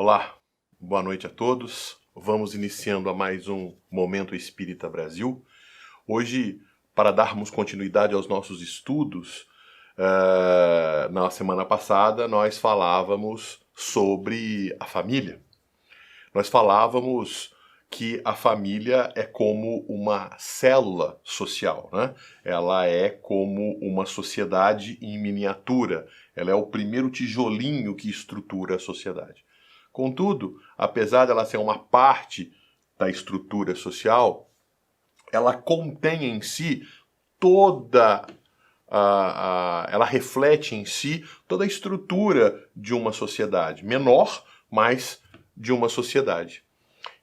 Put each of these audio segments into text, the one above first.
Olá, boa noite a todos. Vamos iniciando a mais um Momento Espírita Brasil. Hoje, para darmos continuidade aos nossos estudos, na semana passada nós falávamos sobre a família. Nós falávamos que a família é como uma célula social, né? Ela é como uma sociedade em miniatura. Ela é o primeiro tijolinho que estrutura a sociedade. Contudo, apesar dela ser uma parte da estrutura social, ela contém em si ela reflete em si toda a estrutura de uma sociedade, menor, mas de uma sociedade.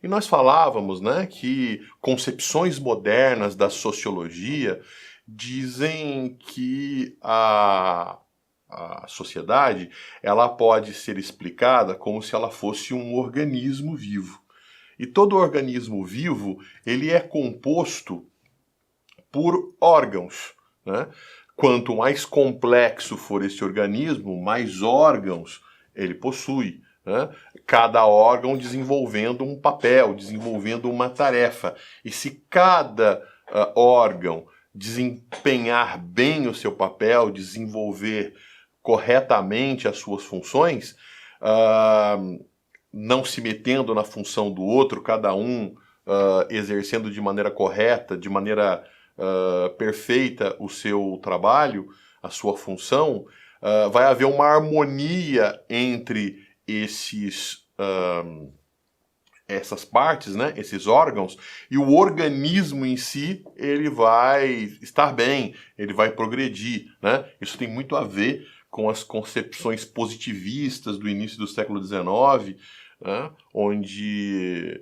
E nós falávamos, né, que concepções modernas da sociologia dizem que a sociedade ela pode ser explicada como se ela fosse um organismo vivo. E todo organismo vivo ele é composto por órgãos, né? Quanto mais complexo for esse organismo, mais órgãos ele possui, né? Cada órgão desenvolvendo um papel, desenvolvendo uma tarefa. E se cada órgão desempenhar bem o seu papel, desenvolver corretamente as suas funções, não se metendo na função do outro, cada um exercendo de maneira correta, de maneira perfeita o seu trabalho, a sua função, vai haver uma harmonia entre essas partes, né, esses órgãos, e o organismo em si, ele vai estar bem, ele vai progredir, né? Isso tem muito a ver com as concepções positivistas do início do século XIX, né, onde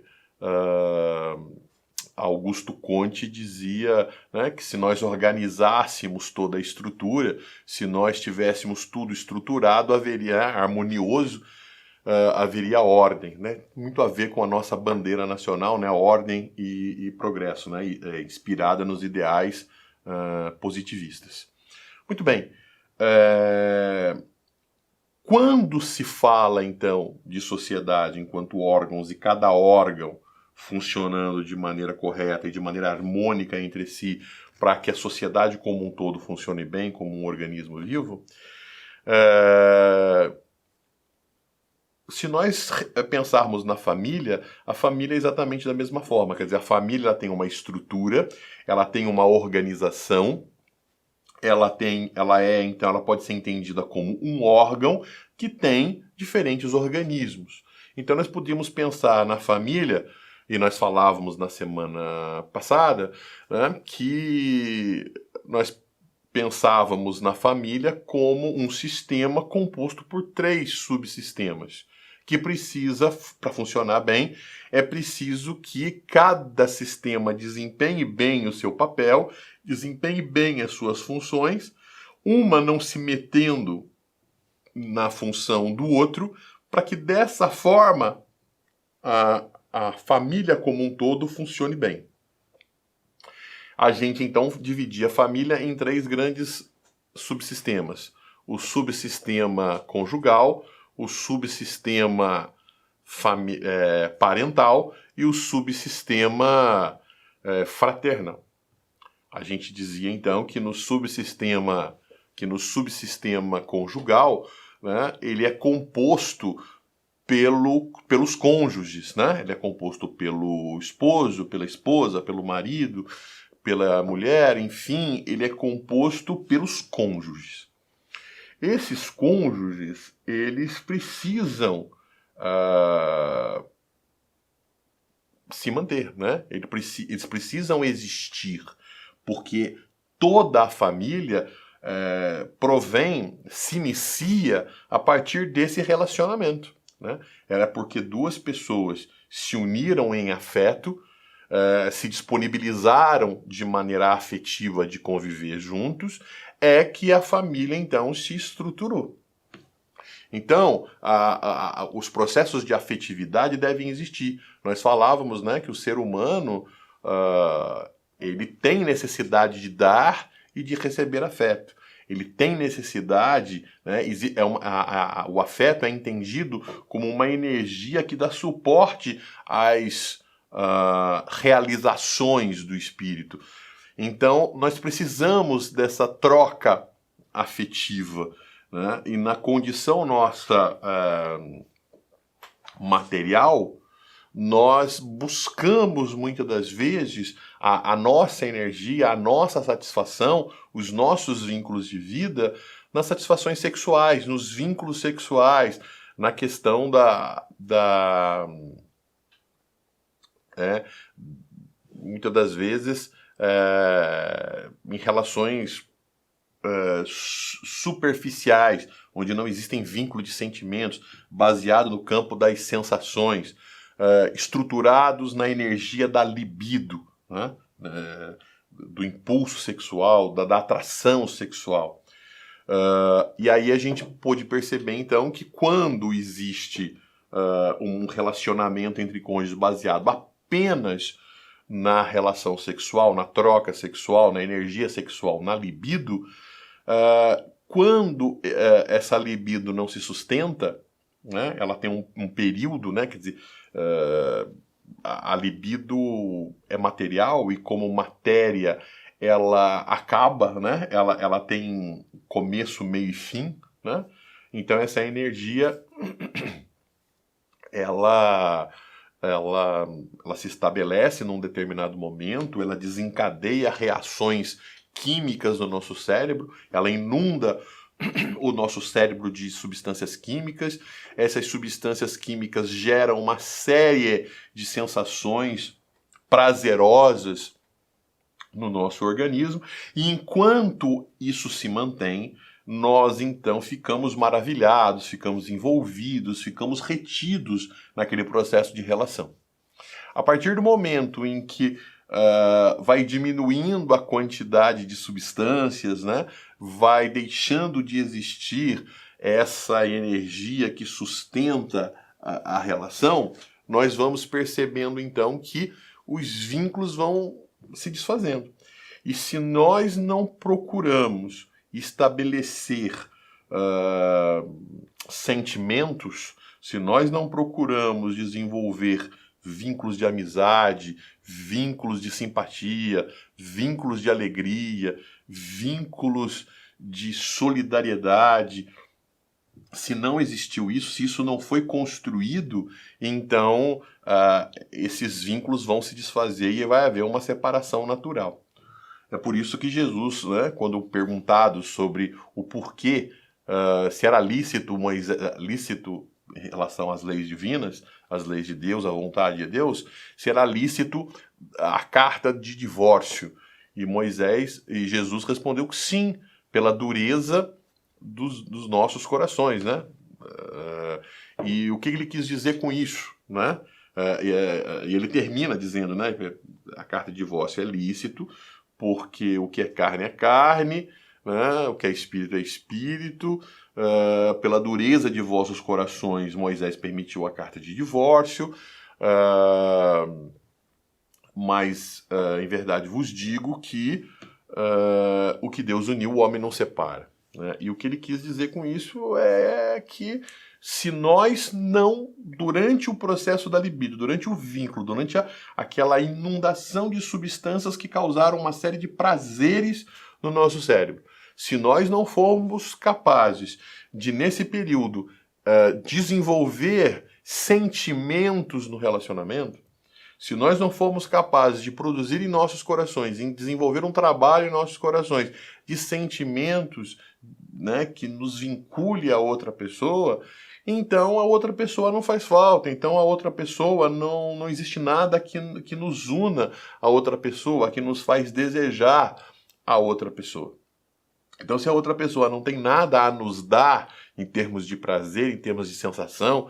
Augusto Conte dizia, né, que se nós organizássemos toda a estrutura, se nós tivéssemos tudo estruturado, haveria harmonioso, haveria ordem, né? Muito a ver com a nossa bandeira nacional, né? Ordem e progresso, né? Inspirada nos ideais positivistas. Muito bem. Quando se fala, então, de sociedade enquanto órgãos e cada órgão funcionando de maneira correta e de maneira harmônica entre si para que a sociedade como um todo funcione bem como um organismo vivo, se nós pensarmos na família, a família é exatamente da mesma forma. Quer dizer, a família ela tem uma estrutura, ela tem uma organização, então ela pode ser entendida como um órgão que tem diferentes organismos. Então nós podíamos pensar na família, e nós falávamos na semana passada, né, que nós pensávamos na família como um sistema composto por 3 subsistemas, que precisa, para funcionar bem, é preciso que cada sistema desempenhe bem o seu papel, desempenhe bem as suas funções, uma não se metendo na função do outro, para que dessa forma a família como um todo funcione bem. A gente então dividia a família em 3 grandes subsistemas. O subsistema conjugal, o subsistema parental e o subsistema fraternal. A gente dizia então que no subsistema conjugal, né, ele é composto pelos cônjuges, né? Ele é composto pelo esposo, pela esposa, pelo marido, pela mulher, enfim, ele é composto pelos cônjuges. Esses cônjuges, eles precisam se manter, né? Eles precisam existir, porque toda a família se inicia a partir desse relacionamento, né? Era porque 2 pessoas se uniram em afeto, se disponibilizaram de maneira afetiva de conviver juntos, é que a família então se estruturou. Então, os processos de afetividade devem existir. Nós falávamos, né, que o ser humano ele tem necessidade de dar e de receber afeto. ele tem necessidade, né? O afeto é entendido como uma energia que dá suporte às realizações do espírito. Então, nós precisamos dessa troca afetiva, né? E na condição nossa material, nós buscamos muitas das vezes a nossa energia, a nossa satisfação, os nossos vínculos de vida nas satisfações sexuais, nos vínculos sexuais, na questão muitas das vezes em relações superficiais, onde não existem vínculo de sentimentos, baseado no campo das sensações, estruturados na energia da libido, né? Do impulso sexual, da atração sexual. E aí a gente pôde perceber, então, que quando existe um relacionamento entre cônjuges baseado apenas na relação sexual, na troca sexual, na energia sexual, na libido, quando essa libido não se sustenta, né, ela tem um período, né, quer dizer, a libido é material e como matéria ela acaba, né, ela tem começo, meio e fim, né, então essa energia ela se estabelece num determinado momento, ela desencadeia reações químicas no nosso cérebro, ela inunda o nosso cérebro de substâncias químicas, essas substâncias químicas geram uma série de sensações prazerosas no nosso organismo, e enquanto isso se mantém, nós então ficamos maravilhados, ficamos envolvidos, ficamos retidos naquele processo de relação. A partir do momento em que vai diminuindo a quantidade de substâncias, né, vai deixando de existir essa energia que sustenta a relação, nós vamos percebendo então que os vínculos vão se desfazendo. E se nós não procuramos estabelecer sentimentos, se nós não procuramos desenvolver vínculos de amizade, vínculos de simpatia, vínculos de alegria, vínculos de solidariedade, se não existiu isso, se isso não foi construído, então esses vínculos vão se desfazer e vai haver uma separação natural. É por isso que Jesus, né, quando perguntado sobre o porquê, se era lícito em relação às leis divinas, às leis de Deus, à vontade de Deus, se era lícito a carta de divórcio. E Jesus respondeu que sim, pela dureza dos nossos corações, né? E o que ele quis dizer com isso, né? E ele termina dizendo, né, a carta de divórcio é lícito, porque o que é carne, né, o que é espírito, pela dureza de vossos corações, Moisés permitiu a carta de divórcio, mas em verdade vos digo que o que Deus uniu, o homem não separa. Né? E o que ele quis dizer com isso é que se nós não, durante o processo da libido, durante o vínculo, durante aquela inundação de substâncias que causaram uma série de prazeres no nosso cérebro, se nós não formos capazes de, nesse período, desenvolver sentimentos no relacionamento, se nós não formos capazes de produzir em nossos corações, em desenvolver um trabalho em nossos corações de sentimentos, né, que nos vincule a outra pessoa, então a outra pessoa não faz falta, então a outra pessoa não existe nada que nos una a outra pessoa, que nos faz desejar a outra pessoa. Então, se a outra pessoa não tem nada a nos dar em termos de prazer, em termos de sensação,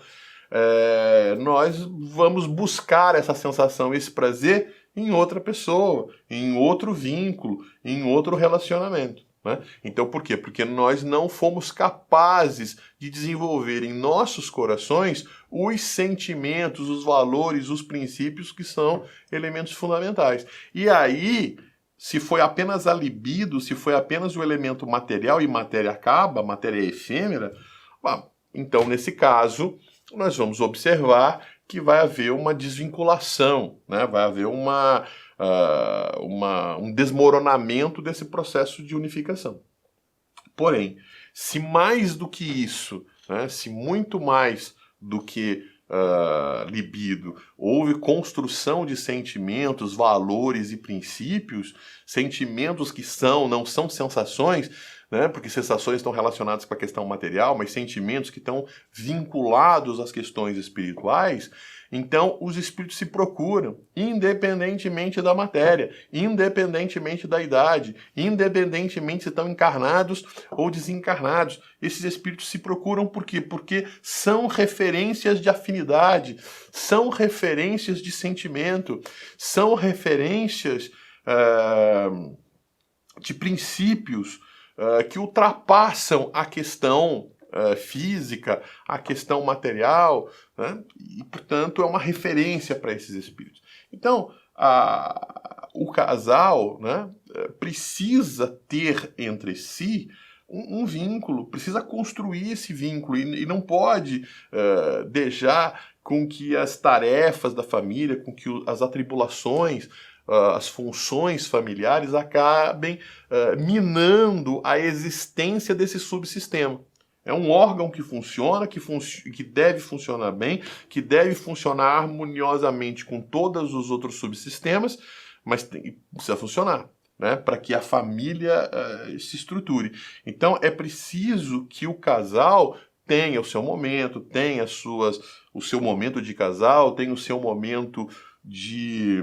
nós vamos buscar essa sensação, esse prazer em outra pessoa, em outro vínculo, em outro relacionamento. Né? Então, por quê? Porque nós não fomos capazes de desenvolver em nossos corações os sentimentos, os valores, os princípios que são elementos fundamentais. E aí se foi apenas a libido, se foi apenas o elemento material e matéria acaba, matéria é efêmera, então nesse caso nós vamos observar que vai haver uma desvinculação, né? Vai haver um desmoronamento desse processo de unificação. Porém, se mais do que isso, né, se muito mais do que libido, houve construção de sentimentos, valores e princípios, sentimentos que não são sensações, né, porque sensações estão relacionadas com a questão material, mas sentimentos que estão vinculados às questões espirituais, então os espíritos se procuram, independentemente da matéria, independentemente da idade, independentemente se estão encarnados ou desencarnados. Esses espíritos se procuram por quê? Porque são referências de afinidade, são referências de sentimento, são referências de princípios que ultrapassam a questão física, a questão material, né? E, portanto, é uma referência para esses espíritos. Então, o casal, né, precisa ter entre si um vínculo, precisa construir esse vínculo e não pode deixar com que as tarefas da família, com que as atribulações, as funções familiares acabem minando a existência desse subsistema. É um órgão que funciona, que deve funcionar bem, que deve funcionar harmoniosamente com todos os outros subsistemas, mas precisa funcionar, né, para que a família se estruture. Então é preciso que o casal tenha o seu momento, tenha o seu momento de casal, tenha o seu momento de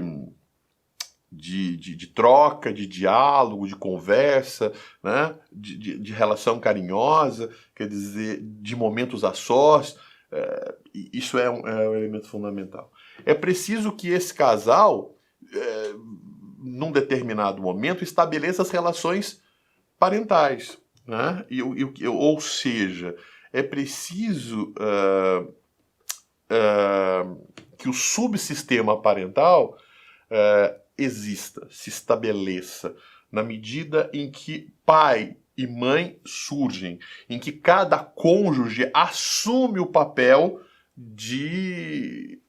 troca, de diálogo, de conversa, né? de relação carinhosa, quer dizer, de momentos a sós. Isso é um elemento fundamental. É preciso que esse casal, num determinado momento, estabeleça as relações parentais, né? Ou seja, é preciso que o subsistema parental exista, se estabeleça, na medida em que pai e mãe surgem, em que cada cônjuge assume o papel de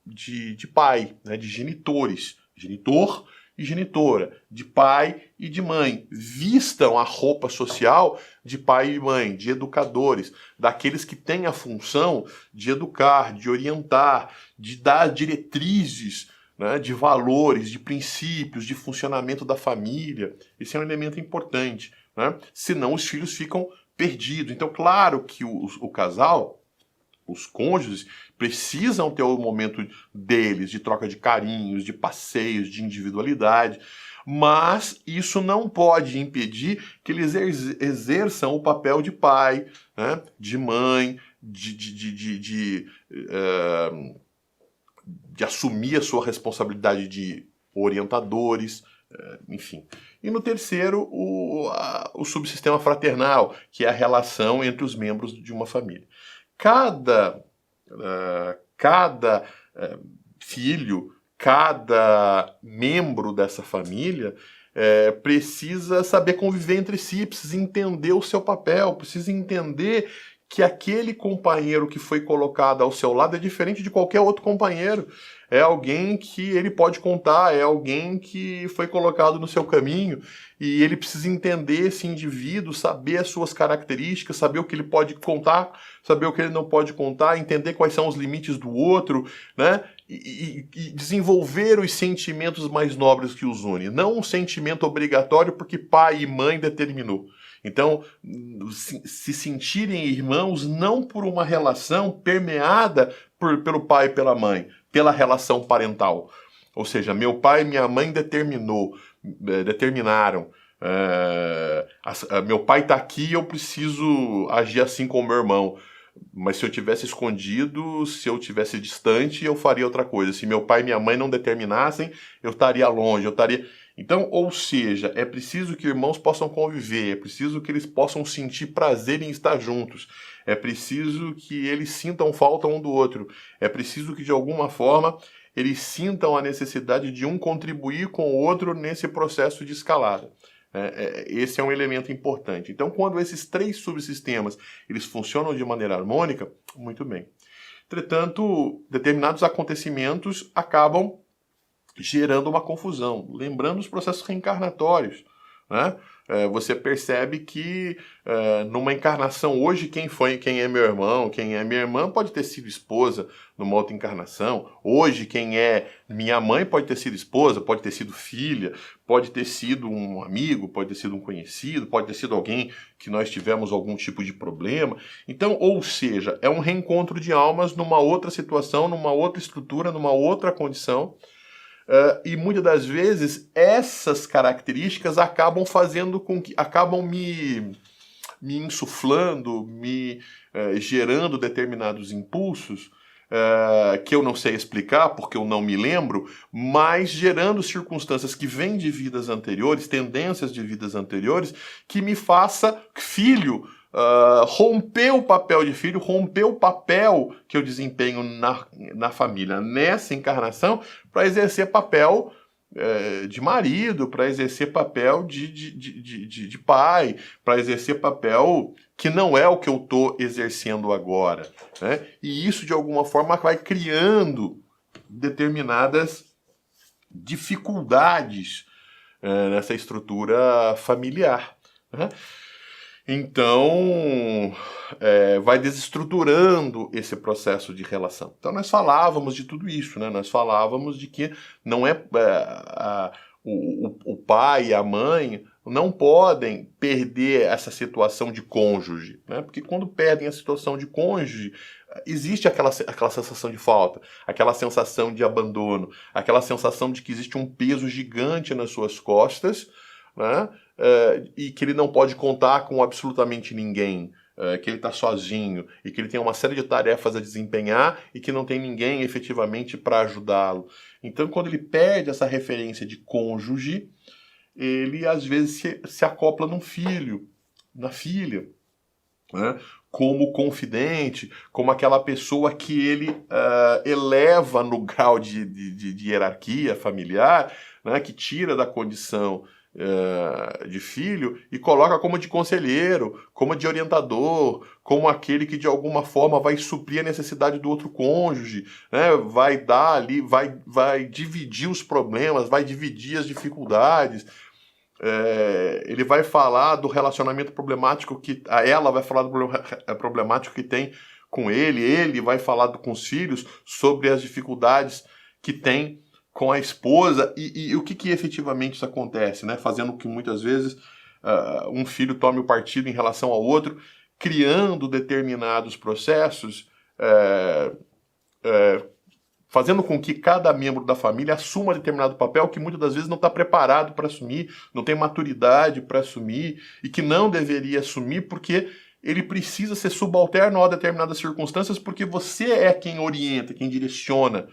pai, né, de genitores, genitor e genitora, de pai e de mãe, vistam a roupa social de pai e mãe, de educadores, daqueles que têm a função de educar, de orientar, de dar diretrizes, né, de valores, de princípios, de funcionamento da família. Esse é um elemento importante, né? Senão os filhos ficam perdidos. Então, claro que o casal, os cônjuges, precisam ter o momento deles, de troca de carinhos, de passeios, de individualidade, mas isso não pode impedir que eles exerçam o papel de pai, né, de mãe, de assumir a sua responsabilidade de orientadores, enfim. E no terceiro, o subsistema fraternal, que é a relação entre os membros de uma família. Cada filho, cada membro dessa família precisa saber conviver entre si, precisa entender o seu papel, precisa entender que aquele companheiro que foi colocado ao seu lado é diferente de qualquer outro companheiro. É alguém que ele pode contar, é alguém que foi colocado no seu caminho e ele precisa entender esse indivíduo, saber as suas características, saber o que ele pode contar, saber o que ele não pode contar, entender quais são os limites do outro, né? E desenvolver os sentimentos mais nobres que os unem. Não um sentimento obrigatório porque pai e mãe determinou. Então, se sentirem irmãos não por uma relação permeada pelo pai e pela mãe, pela relação parental. Ou seja, meu pai e minha mãe determinaram. Meu pai está aqui e eu preciso agir assim com o meu irmão. Mas se eu tivesse escondido, se eu tivesse distante, eu faria outra coisa. Se meu pai e minha mãe não determinassem, eu estaria longe, Então, ou seja, é preciso que irmãos possam conviver, é preciso que eles possam sentir prazer em estar juntos, é preciso que eles sintam falta um do outro, é preciso que, de alguma forma, eles sintam a necessidade de um contribuir com o outro nesse processo de escalada. Esse é um elemento importante. Então, quando esses 3 subsistemas eles funcionam de maneira harmônica, muito bem. Entretanto, determinados acontecimentos acabam gerando uma confusão. Lembrando os processos reencarnatórios, né? Você percebe que numa encarnação hoje, quem é meu irmão, quem é minha irmã pode ter sido esposa numa outra encarnação. Hoje, quem é minha mãe pode ter sido esposa, pode ter sido filha, pode ter sido um amigo, pode ter sido um conhecido, pode ter sido alguém que nós tivemos algum tipo de problema. Então, ou seja, é um reencontro de almas numa outra situação, numa outra estrutura, numa outra condição. E muitas das vezes essas características acabam fazendo com que acabam me insuflando, gerando determinados impulsos que eu não sei explicar porque eu não me lembro, mas gerando circunstâncias que vêm de vidas anteriores, tendências de vidas anteriores, que me faça filho. Romper o papel de filho, romper o papel que eu desempenho na família nessa encarnação para exercer papel de marido, para exercer papel de pai, para exercer papel que não é o que eu estou exercendo agora, né? E isso de alguma forma vai criando determinadas dificuldades nessa estrutura familiar, né? Então, vai desestruturando esse processo de relação. Então, nós falávamos de tudo isso, né? Nós falávamos de que não o pai e a mãe não podem perder essa situação de cônjuge, né? Porque quando perdem a situação de cônjuge, existe aquela sensação de falta, aquela sensação de abandono, aquela sensação de que existe um peso gigante nas suas costas, né? E que ele não pode contar com absolutamente ninguém, que ele está sozinho e que ele tem uma série de tarefas a desempenhar e que não tem ninguém efetivamente para ajudá-lo. Então, quando ele perde essa referência de cônjuge, ele às vezes se acopla num filho, na filha, né? Como confidente, como aquela pessoa que ele eleva no grau de hierarquia familiar, né? Que tira da condição de filho e coloca como de conselheiro, como de orientador, como aquele que de alguma forma vai suprir a necessidade do outro cônjuge, né? Vai dar ali, vai dividir os problemas, vai dividir as dificuldades. Ele vai falar do relacionamento problemático ela vai falar do problemático que tem com ele vai falar com os filhos sobre as dificuldades que tem com a esposa e o que efetivamente isso acontece, né? Fazendo com que muitas vezes um filho tome o partido em relação ao outro, criando determinados processos, fazendo com que cada membro da família assuma determinado papel que muitas das vezes não está preparado para assumir, não tem maturidade para assumir e que não deveria assumir porque ele precisa ser subalterno a determinadas circunstâncias porque você é quem orienta, quem direciona,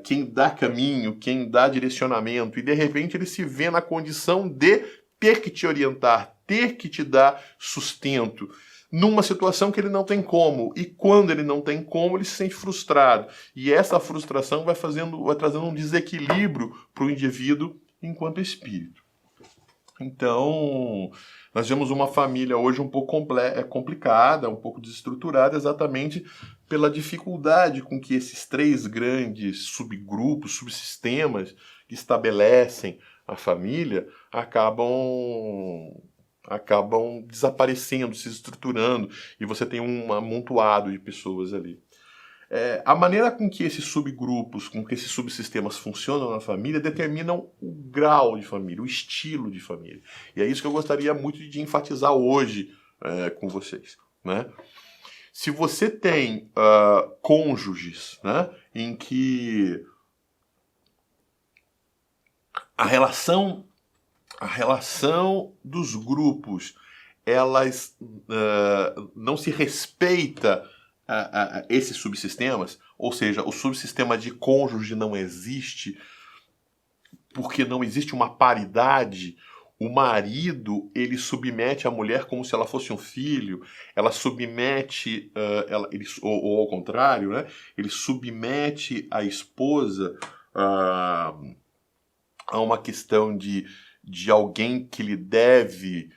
quem dá caminho, quem dá direcionamento, e de repente ele se vê na condição de ter que te orientar, ter que te dar sustento, numa situação que ele não tem como, e quando ele não tem como, ele se sente frustrado, e essa frustração vai trazendo um desequilíbrio para o indivíduo enquanto espírito. Então, nós vemos uma família hoje um pouco complicada, um pouco desestruturada, exatamente pela dificuldade com que esses 3 grandes subgrupos, subsistemas que estabelecem a família acabam desaparecendo, se estruturando, e você tem um amontoado de pessoas ali. A maneira com que esses subgrupos, com que esses subsistemas funcionam na família determinam o grau de família, o estilo de família. E é isso que eu gostaria muito de enfatizar hoje com vocês, né? Se você tem cônjuges, né, em que a relação dos grupos elas não se respeita esses subsistemas, ou seja, o subsistema de cônjuge não existe porque não existe uma paridade, o marido, ele submete a mulher como se ela fosse um filho, ela submete, ou ao contrário, né? Ele submete a esposa a uma questão de alguém que lhe deve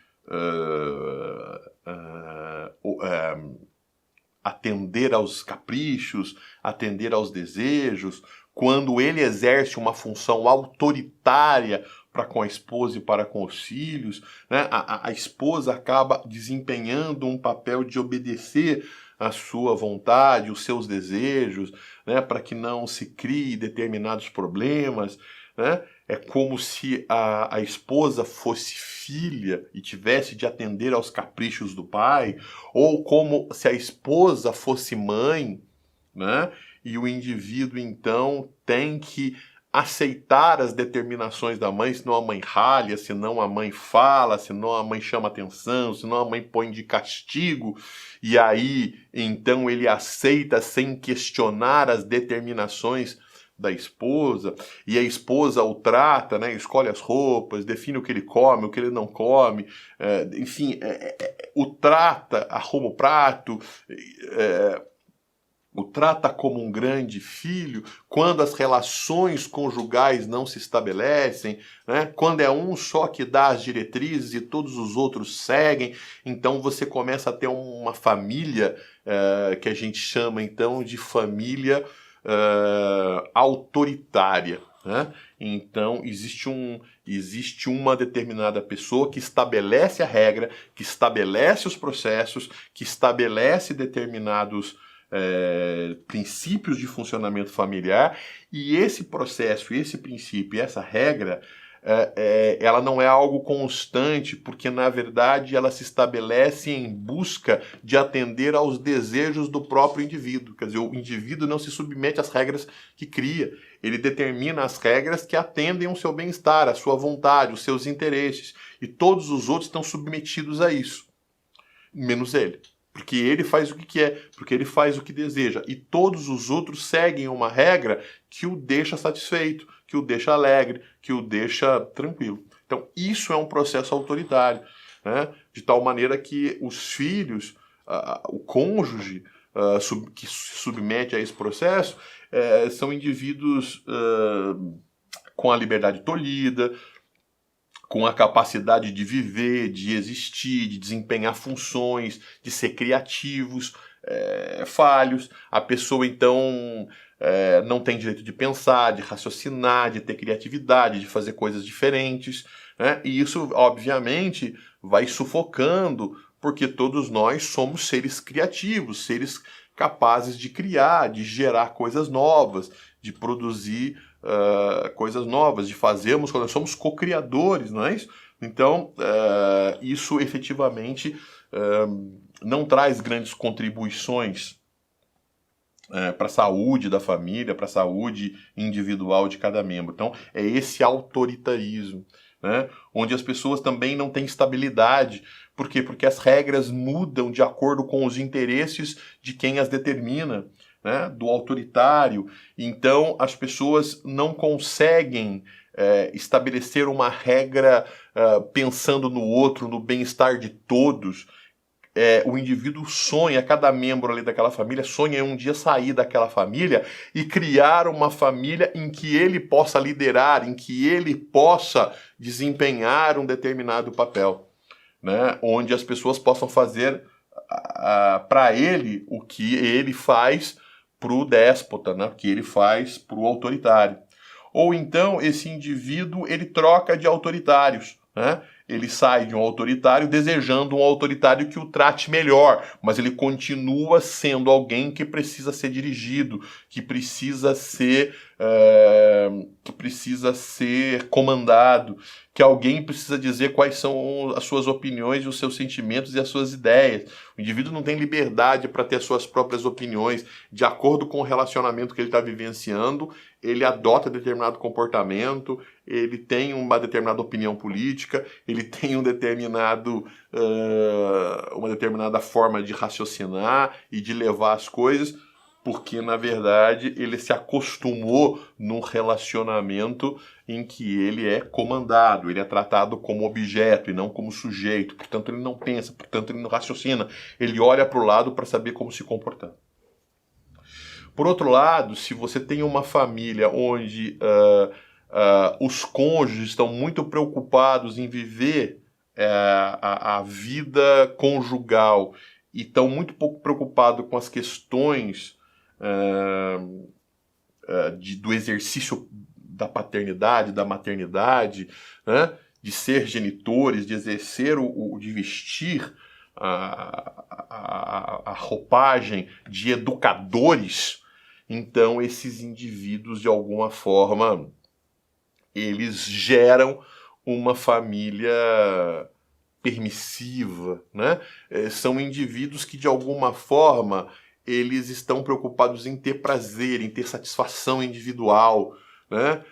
atender aos caprichos, atender aos desejos, quando ele exerce uma função autoritária para com a esposa e para com os filhos, né? A esposa acaba desempenhando um papel de obedecer à sua vontade, os seus desejos, né? Para que não se crie determinados problemas, né? É como se a esposa fosse filha e tivesse de atender aos caprichos do pai, ou como se a esposa fosse mãe, né? E o indivíduo, então, tem que aceitar as determinações da mãe, senão a mãe ralha, senão a mãe fala, senão a mãe chama atenção, senão a mãe põe de castigo, e aí, então, ele aceita sem questionar as determinações da esposa, e a esposa o trata, né, escolhe as roupas, define o que ele come, o que ele não come, enfim, o trata, arruma o prato, o trata como um grande filho, quando as relações conjugais não se estabelecem, né? Quando é um só que dá as diretrizes e todos os outros seguem, então você começa a ter uma família que a gente chama então de família autoritária, né? Então existe uma determinada pessoa que estabelece a regra, que estabelece os processos, que estabelece determinados princípios de funcionamento familiar, e esse processo, esse princípio, essa regra, ela não é algo constante, porque na verdade ela se estabelece em busca de atender aos desejos do próprio indivíduo. Quer dizer, o indivíduo não se submete às regras que cria, ele determina as regras que atendem ao seu bem-estar, à sua vontade, os seus interesses, e todos os outros estão submetidos a isso, menos ele. Porque ele faz o que quer, porque ele faz o que deseja. E todos os outros seguem uma regra que o deixa satisfeito, que o deixa alegre, que o deixa tranquilo. Então, isso é um processo autoritário, né? De tal maneira que os filhos, o cônjuge que se submete a esse processo, são indivíduos com a liberdade tolhida, com a capacidade de viver, de existir, de desempenhar funções, de ser criativos, falhos. A pessoa, então, não tem direito de pensar, de raciocinar, de ter criatividade, de fazer coisas diferentes, né? E isso, obviamente, vai sufocando, porque todos nós somos seres criativos, seres capazes de criar, de gerar coisas novas, de produzir coisas novas, de fazermos, quando nós somos co-criadores, não é isso? Então, isso efetivamente não traz grandes contribuições para a saúde da família, para a saúde individual de cada membro. Então, é esse autoritarismo, né? Onde as pessoas também não têm estabilidade. Por quê? Porque as regras mudam de acordo com os interesses de quem as determina, né? Do autoritário. Então, as pessoas não conseguem estabelecer uma regra pensando no outro, no bem-estar de todos. O indivíduo sonha, cada membro ali daquela família sonha em um dia sair daquela família e criar uma família em que ele possa liderar, em que ele possa desempenhar um determinado papel, né? Onde as pessoas possam fazer para ele o que ele faz para o déspota, né? O que ele faz para o autoritário. Ou então esse indivíduo ele troca de autoritários, né? Ele sai de um autoritário desejando um autoritário que o trate melhor, mas ele continua sendo alguém que precisa ser dirigido, que precisa ser comandado, que alguém precisa dizer quais são as suas opiniões, os seus sentimentos e as suas ideias. O indivíduo não tem liberdade para ter as suas próprias opiniões. De acordo com o relacionamento que ele está vivenciando, ele adota determinado comportamento, ele tem uma determinada opinião política, ele tem uma determinada forma de raciocinar e de levar as coisas, porque, na verdade, ele se acostumou num relacionamento em que ele é comandado, ele é tratado como objeto e não como sujeito. Portanto, ele não pensa, portanto, ele não raciocina. Ele olha para o lado para saber como se comportar. Por outro lado, se você tem uma família onde os cônjuges estão muito preocupados em viver a vida conjugal e estão muito pouco preocupados com as questões do exercício da paternidade, da maternidade, né? De ser genitores, de exercer de vestir a roupagem de educadores, então esses indivíduos, de alguma forma, eles geram uma família permissiva, né? São indivíduos que, de alguma forma, eles estão preocupados em ter prazer, em ter satisfação individual, né?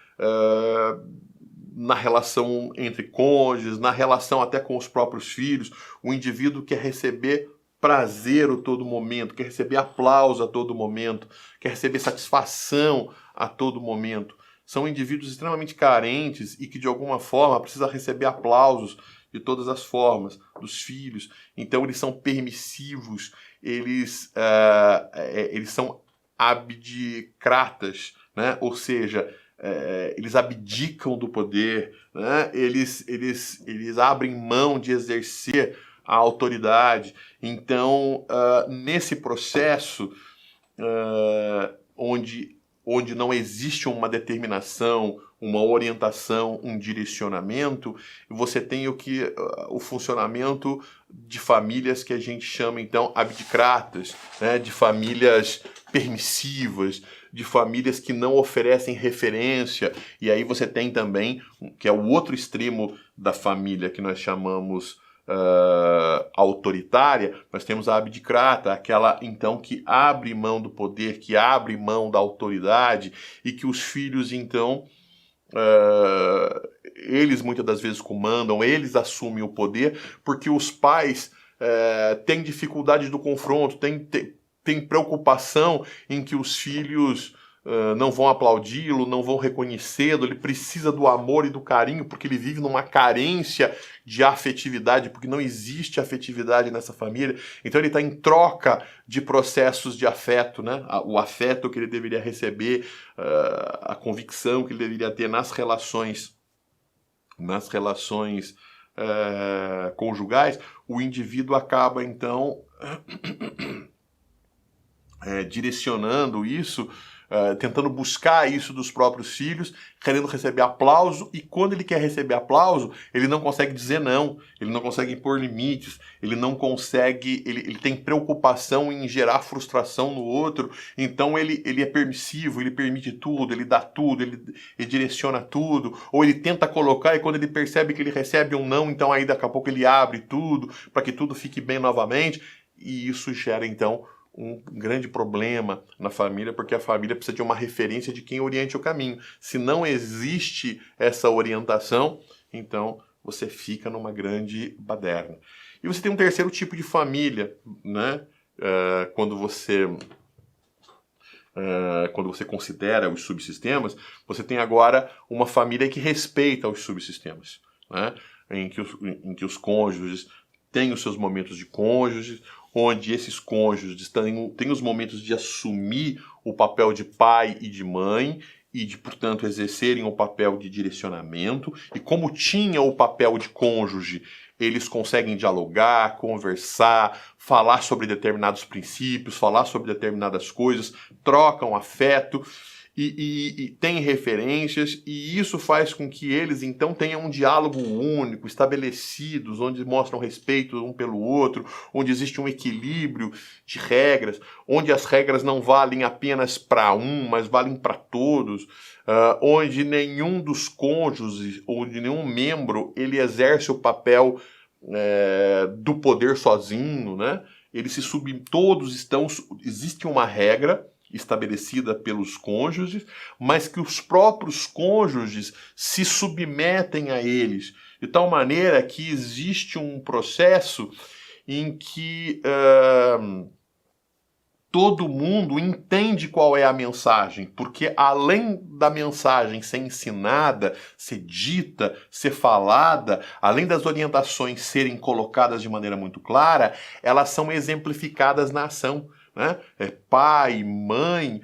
Na relação entre cônjuges, na relação até com os próprios filhos. O indivíduo quer receber prazer a todo momento, quer receber aplauso a todo momento, quer receber satisfação a todo momento. São indivíduos extremamente carentes e que, de alguma forma, precisam receber aplausos de todas as formas, dos filhos. Então, eles são permissivos, eles são abdicratas, né? Ou seja, eles abdicam do poder, né? Eles abrem mão de exercer a autoridade. Então, nesse processo, onde não existe uma determinação, uma orientação, um direcionamento, você tem o funcionamento de famílias que a gente chama, então, abdicratas, né? De famílias permissivas, de famílias que não oferecem referência. E aí você tem também, que é o outro extremo da família que nós chamamos autoritária, nós temos a abdicrata, aquela então que abre mão do poder, que abre mão da autoridade e que os filhos então eles muitas das vezes comandam, eles assumem o poder, porque os pais têm dificuldade do confronto, têm preocupação em que os filhos não vão aplaudi-lo, não vão reconhecê-lo, ele precisa do amor e do carinho, porque ele vive numa carência de afetividade, porque não existe afetividade nessa família, então ele está em troca de processos de afeto, né? O afeto que ele deveria receber, a convicção que ele deveria ter nas relações conjugais, o indivíduo acaba então direcionando isso, tentando buscar isso dos próprios filhos, querendo receber aplauso, e quando ele quer receber aplauso, ele não consegue dizer não, ele não consegue impor limites, ele não consegue, ele tem preocupação em gerar frustração no outro, então ele é permissivo, ele permite tudo, ele dá tudo, ele direciona tudo, ou ele tenta colocar, e quando ele percebe que ele recebe um não, então aí daqui a pouco ele abre tudo, para que tudo fique bem novamente, e isso gera então um grande problema na família, porque a família precisa de uma referência de quem oriente o caminho. Se não existe essa orientação, então você fica numa grande baderna. E você tem um terceiro tipo de família, né? Quando você considera os subsistemas, você tem agora uma família que respeita os subsistemas, né? Em que os cônjuges têm os seus momentos de cônjuges, onde esses cônjuges têm os momentos de assumir o papel de pai e de mãe e de, portanto, exercerem o papel de direcionamento. E como tinha o papel de cônjuge, eles conseguem dialogar, conversar, falar sobre determinados princípios, falar sobre determinadas coisas, trocam afeto e têm referências, e isso faz com que eles então tenham um diálogo único, estabelecidos, onde mostram respeito um pelo outro, onde existe um equilíbrio de regras, onde as regras não valem apenas para um, mas valem para todos, onde nenhum dos cônjuges ou de nenhum membro ele exerce o papel do poder sozinho, né? Existe uma regra estabelecida pelos cônjuges, mas que os próprios cônjuges se submetem a eles, de tal maneira que existe um processo em que todo mundo entende qual é a mensagem, porque além da mensagem ser ensinada, ser dita, ser falada, além das orientações serem colocadas de maneira muito clara, elas são exemplificadas na ação. Né? Pai, mãe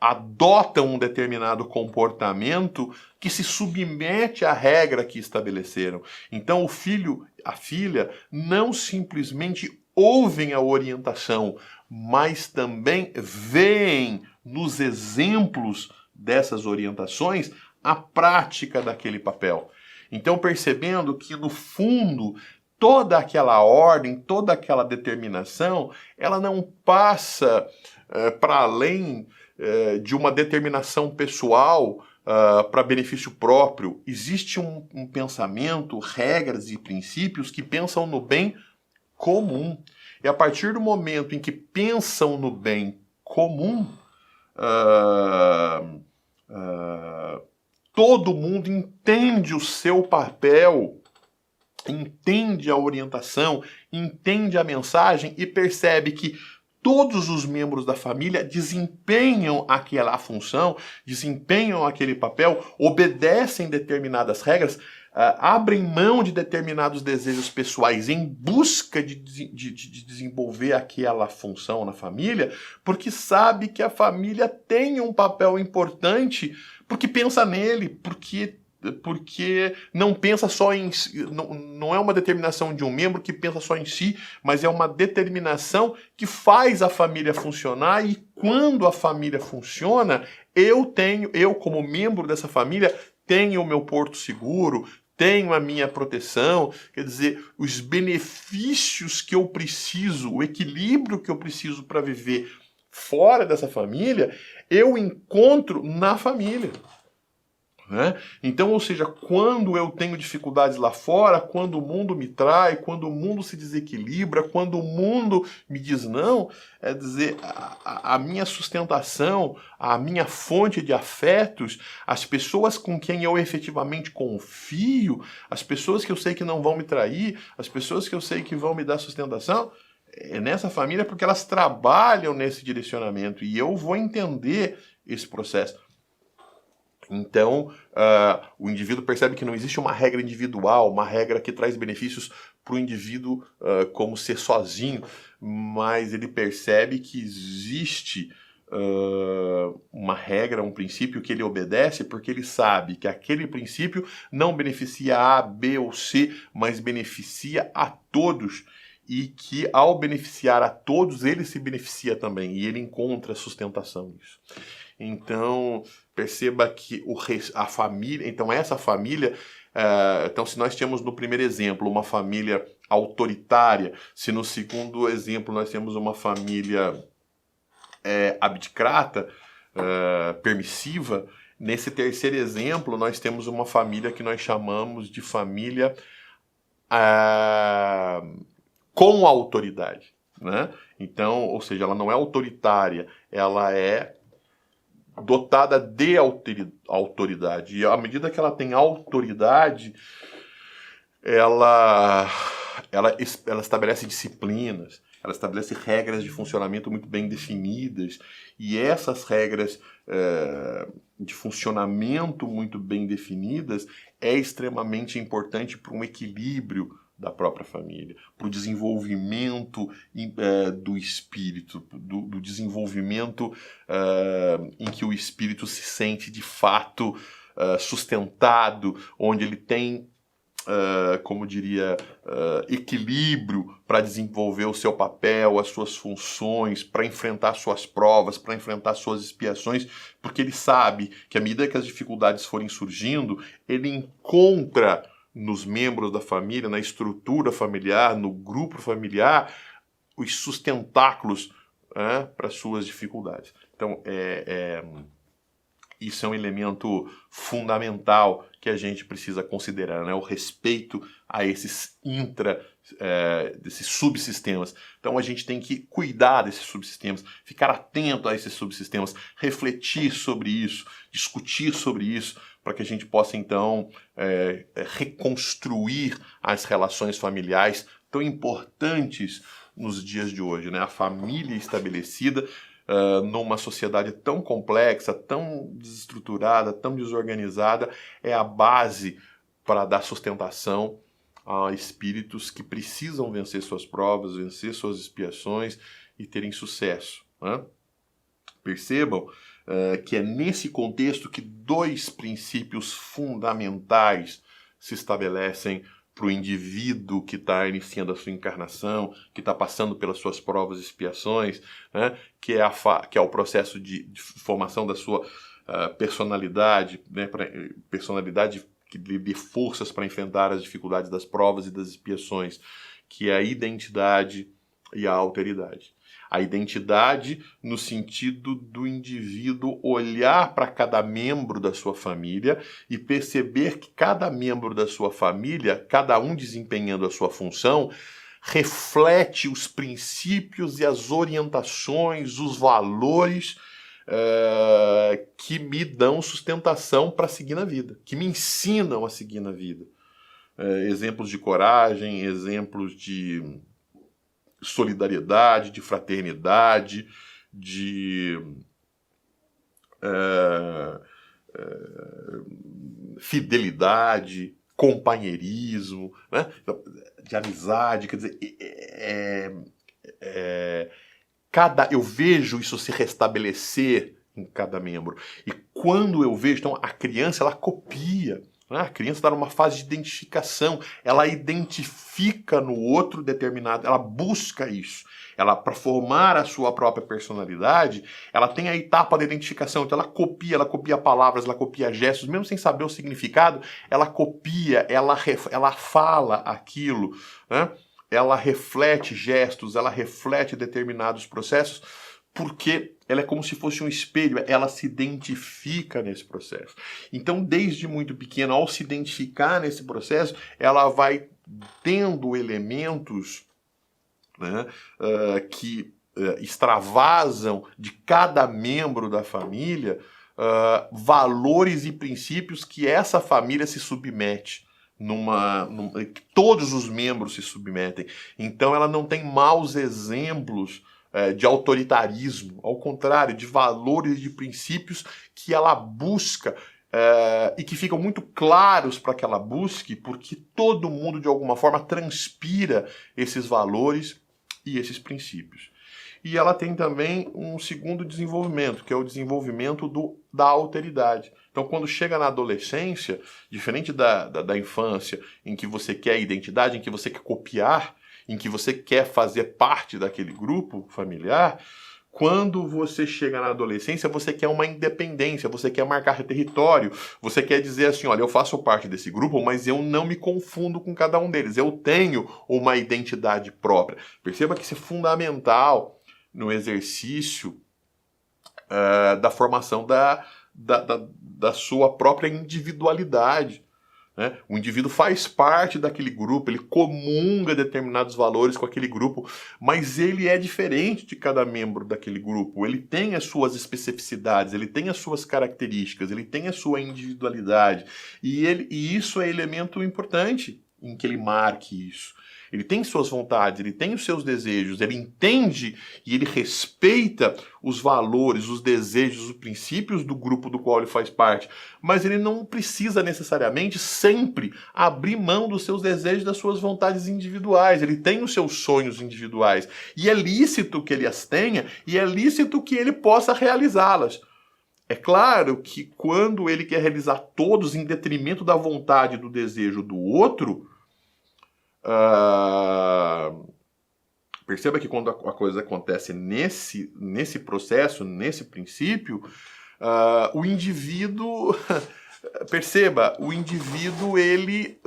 adotam um determinado comportamento que se submete à regra que estabeleceram. Então o filho, a filha, não simplesmente ouvem a orientação, mas também veem nos exemplos dessas orientações a prática daquele papel. Então, percebendo que, no fundo, toda aquela ordem, toda aquela determinação, ela não passa para além de uma determinação pessoal para benefício próprio. Existe um pensamento, regras e princípios que pensam no bem comum. E a partir do momento em que pensam no bem comum, todo mundo entende o seu papel, entende a orientação, entende a mensagem e percebe que todos os membros da família desempenham aquela função, desempenham aquele papel, obedecem determinadas regras, abrem mão de determinados desejos pessoais em busca de desenvolver aquela função na família, porque sabe que a família tem um papel importante, porque pensa nele, porque não pensa só em si, não é uma determinação de um membro que pensa só em si, mas é uma determinação que faz a família funcionar, e quando a família funciona, eu como membro dessa família, tenho o meu porto seguro, tenho a minha proteção, quer dizer, os benefícios que eu preciso, o equilíbrio que eu preciso para viver fora dessa família, eu encontro na família. Né? Então, ou seja, quando eu tenho dificuldades lá fora, quando o mundo me trai, quando o mundo se desequilibra, quando o mundo me diz não, é dizer, a minha sustentação, a minha fonte de afetos, as pessoas com quem eu efetivamente confio, as pessoas que eu sei que não vão me trair, as pessoas que eu sei que vão me dar sustentação, é nessa família porque elas trabalham nesse direcionamento, e eu vou entender esse processo. Então, o indivíduo percebe que não existe uma regra individual, uma regra que traz benefícios para o indivíduo como ser sozinho, mas ele percebe que existe uma regra, um princípio que ele obedece, porque ele sabe que aquele princípio não beneficia A, B ou C, mas beneficia a todos, e que ao beneficiar a todos, ele se beneficia também, e ele encontra sustentação nisso. Então, perceba que a família, então essa família, então se nós temos no primeiro exemplo uma família autoritária, se no segundo exemplo nós temos uma família abdicrata, permissiva, nesse terceiro exemplo nós temos uma família que nós chamamos de família com autoridade, né? Então, ou seja, ela não é autoritária, ela é dotada de autoridade. E à medida que ela tem autoridade, ela estabelece disciplinas, ela estabelece regras de funcionamento muito bem definidas. E essas regras de funcionamento muito bem definidas é extremamente importante para um equilíbrio da própria família, para o desenvolvimento do espírito, do desenvolvimento em que o espírito se sente de fato sustentado, onde ele tem, como diria, equilíbrio para desenvolver o seu papel, as suas funções, para enfrentar suas provas, para enfrentar suas expiações, porque ele sabe que à medida que as dificuldades forem surgindo, ele encontra nos membros da família, na estrutura familiar, no grupo familiar, os sustentáculos para suas dificuldades. Então, isso é um elemento fundamental que a gente precisa considerar, né? O respeito a esses desses subsistemas. Então, a gente tem que cuidar desses subsistemas, ficar atento a esses subsistemas, refletir sobre isso, discutir sobre isso, para que a gente possa, então, reconstruir as relações familiares tão importantes nos dias de hoje, né? A família estabelecida numa sociedade tão complexa, tão desestruturada, tão desorganizada, é a base para dar sustentação a espíritos que precisam vencer suas provas, vencer suas expiações e terem sucesso, né? Percebam que é nesse contexto que dois princípios fundamentais se estabelecem para o indivíduo que está iniciando a sua encarnação, que está passando pelas suas provas e expiações, né? que é o processo de formação da sua personalidade, né? Personalidade que lhe dê forças para enfrentar as dificuldades das provas e das expiações, que é a identidade e a alteridade. A identidade no sentido do indivíduo olhar para cada membro da sua família e perceber que cada membro da sua família, cada um desempenhando a sua função, reflete os princípios e as orientações, os valores que me dão sustentação para seguir na vida, que me ensinam a seguir na vida. Exemplos de coragem, exemplos de solidariedade, de fraternidade, de fidelidade, companheirismo, né? De amizade, quer dizer, eu vejo isso se restabelecer em cada membro. E quando eu vejo, então a criança ela copia. A criança está numa fase de identificação, ela identifica no outro determinado, ela busca isso. Ela, para formar a sua própria personalidade, ela tem a etapa da identificação, então ela copia palavras, ela copia gestos, mesmo sem saber o significado, ela copia, ela fala aquilo, né? Ela reflete gestos, ela reflete determinados processos, porque ela é como se fosse um espelho, ela se identifica nesse processo. Então, desde muito pequena, ao se identificar nesse processo, ela vai tendo elementos, né, que extravasam de cada membro da família valores e princípios que essa família se submete. Que todos os membros se submetem. Então, ela não tem maus exemplos de autoritarismo, ao contrário, de valores e de princípios que ela busca e que ficam muito claros para que ela busque, porque todo mundo, de alguma forma, transpira esses valores e esses princípios. E ela tem também um segundo desenvolvimento, que é o desenvolvimento da alteridade. Então, quando chega na adolescência, diferente da infância, em que você quer a identidade, em que você quer copiar, em que você quer fazer parte daquele grupo familiar, quando você chega na adolescência, você quer uma independência, você quer marcar território, você quer dizer assim, olha, eu faço parte desse grupo, mas eu não me confundo com cada um deles, eu tenho uma identidade própria. Perceba que isso é fundamental no exercício da formação da sua própria individualidade. Né? O indivíduo faz parte daquele grupo, ele comunga determinados valores com aquele grupo, mas ele é diferente de cada membro daquele grupo. Ele tem as suas especificidades, ele tem as suas características, ele tem a sua individualidade. E isso é elemento importante em que ele marque isso. Ele tem suas vontades, ele tem os seus desejos, ele entende e ele respeita os valores, os desejos, os princípios do grupo do qual ele faz parte. Mas ele não precisa necessariamente sempre abrir mão dos seus desejos, das suas vontades individuais. Ele tem os seus sonhos individuais. E é lícito que ele as tenha e é lícito que ele possa realizá-las. É claro que quando ele quer realizar todos em detrimento da vontade e do desejo do outro, perceba que quando a coisa acontece nesse processo, nesse princípio, o indivíduo, perceba, o indivíduo ele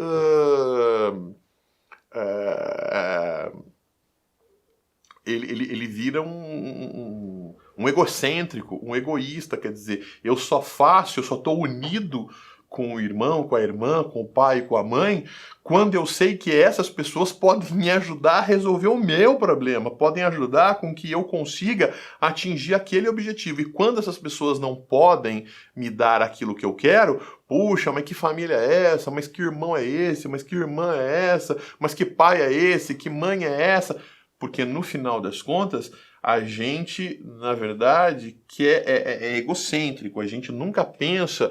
vira um egocêntrico, um egoísta, quer dizer, eu só estou unido com o irmão, com a irmã, com o pai e com a mãe, quando eu sei que essas pessoas podem me ajudar a resolver o meu problema, podem ajudar com que eu consiga atingir aquele objetivo. E quando essas pessoas não podem me dar aquilo que eu quero, puxa, mas que família é essa? Mas que irmão é esse? Mas que irmã é essa? Mas que pai é esse? Que mãe é essa? porque no final das contas a gente, na verdade, é egocêntrico, a gente nunca pensa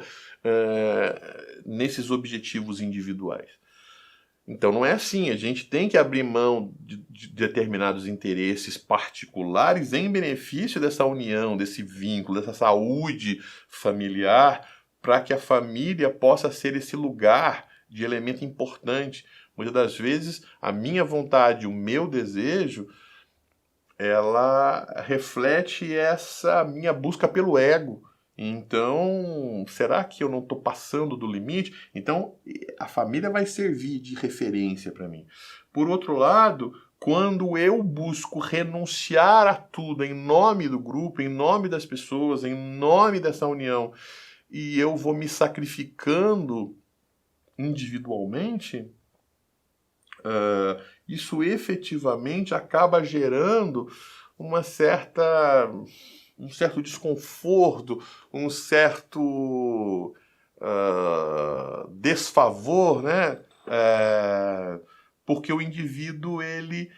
nesses objetivos individuais. Então não é assim, a gente tem que abrir mão de determinados interesses particulares em benefício dessa união, desse vínculo, dessa saúde familiar, para que a família possa ser esse lugar de elemento importante. Muitas das vezes a minha vontade, o meu desejo, ela reflete essa minha busca pelo ego. Então, será que eu não estou passando do limite? Então, a família vai servir de referência para mim. Por outro lado, quando eu busco renunciar a tudo em nome do grupo, em nome das pessoas, em nome dessa união, e eu vou me sacrificando individualmente, isso efetivamente acaba gerando um certo desconforto, um certo desfavor, né? Porque o indivíduo ele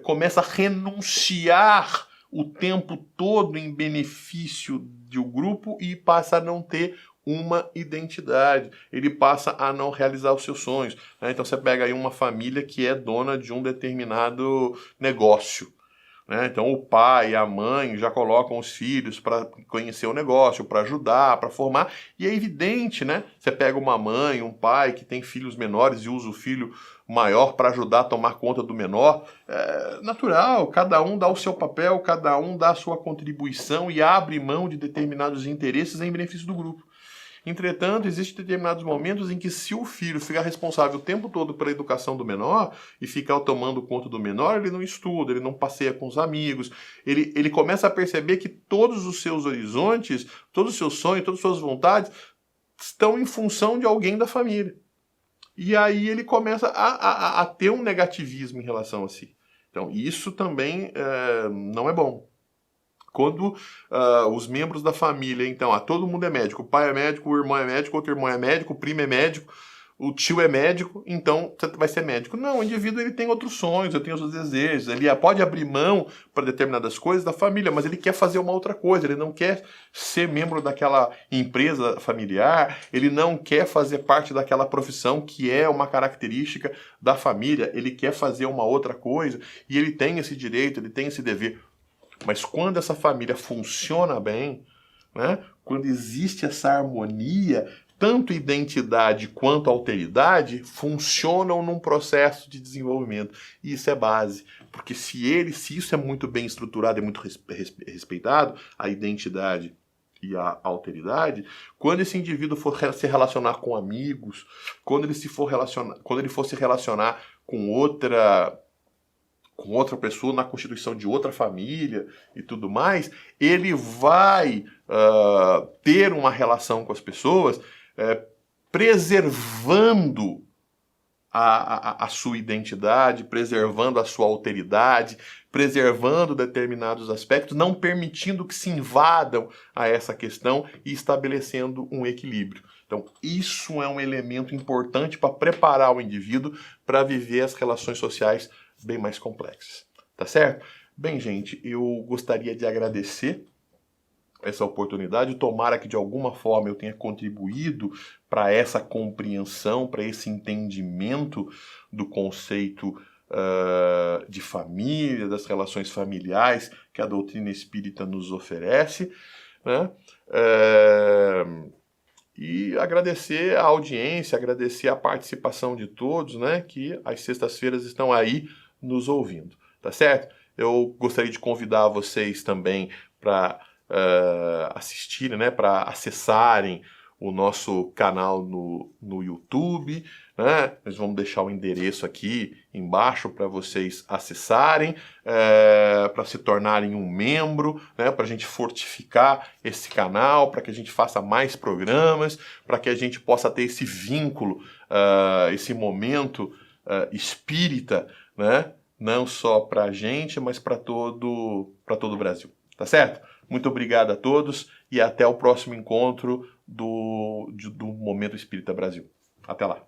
começa a renunciar o tempo todo em benefício do grupo e passa a não ter uma identidade, ele passa a não realizar os seus sonhos. Né? Então você pega aí uma família que é dona de um determinado negócio. Né? Então o pai e a mãe já colocam os filhos para conhecer o negócio, para ajudar, para formar, e é evidente, né? Você pega uma mãe, um pai que tem filhos menores e usa o filho maior para ajudar a tomar conta do menor, é natural, cada um dá o seu papel, cada um dá a sua contribuição e abre mão de determinados interesses em benefício do grupo. Entretanto, existem determinados momentos em que se o filho ficar responsável o tempo todo pela educação do menor e ficar tomando conta do menor, ele não estuda, ele não passeia com os amigos, ele começa a perceber que todos os seus horizontes, todos os seus sonhos, todas as suas vontades estão em função de alguém da família. E aí ele começa a ter um negativismo em relação a si. Então, isso também não é bom. Quando os membros da família, então, todo mundo é médico, o pai é médico, o irmão é médico, outro irmão é médico, o primo é médico, o tio é médico, então você vai ser médico. Não, o indivíduo ele tem outros sonhos, ele tem outros desejos, ele pode abrir mão para determinadas coisas da família, mas ele quer fazer uma outra coisa, ele não quer ser membro daquela empresa familiar, ele não quer fazer parte daquela profissão que é uma característica da família, ele quer fazer uma outra coisa, e ele tem esse direito, ele tem esse dever. Mas quando essa família funciona bem, né, quando existe essa harmonia, tanto identidade quanto alteridade funcionam num processo de desenvolvimento. E isso é base, porque se isso é muito bem estruturado e muito respeitado, a identidade e a alteridade, quando esse indivíduo for se relacionar com amigos, quando ele for se relacionar com outra pessoa na constituição de outra família e tudo mais, ele vai ter uma relação com as pessoas preservando a sua identidade, preservando a sua alteridade, preservando determinados aspectos, não permitindo que se invadam a essa questão e estabelecendo um equilíbrio. Então, isso é um elemento importante para preparar o indivíduo para viver as relações sociais bem mais complexas, tá certo? Bem, gente, eu gostaria de agradecer essa oportunidade, tomara que de alguma forma eu tenha contribuído para essa compreensão, para esse entendimento do conceito de família, das relações familiares que a doutrina espírita nos oferece, né? E agradecer a audiência, agradecer a participação de todos, né, que às sextas-feiras estão aí nos ouvindo, tá certo? Eu gostaria de convidar vocês também para assistirem, né, para acessarem o nosso canal no YouTube, né? Nós vamos deixar o endereço aqui embaixo para vocês acessarem, para se tornarem um membro, né? Para a gente fortificar esse canal, para que a gente faça mais programas, para que a gente possa ter esse vínculo, esse momento espírita, né? Não só para a gente, mas para todo o Brasil, tá certo? Muito obrigado a todos e até o próximo encontro do Momento Espírita Brasil. Até lá!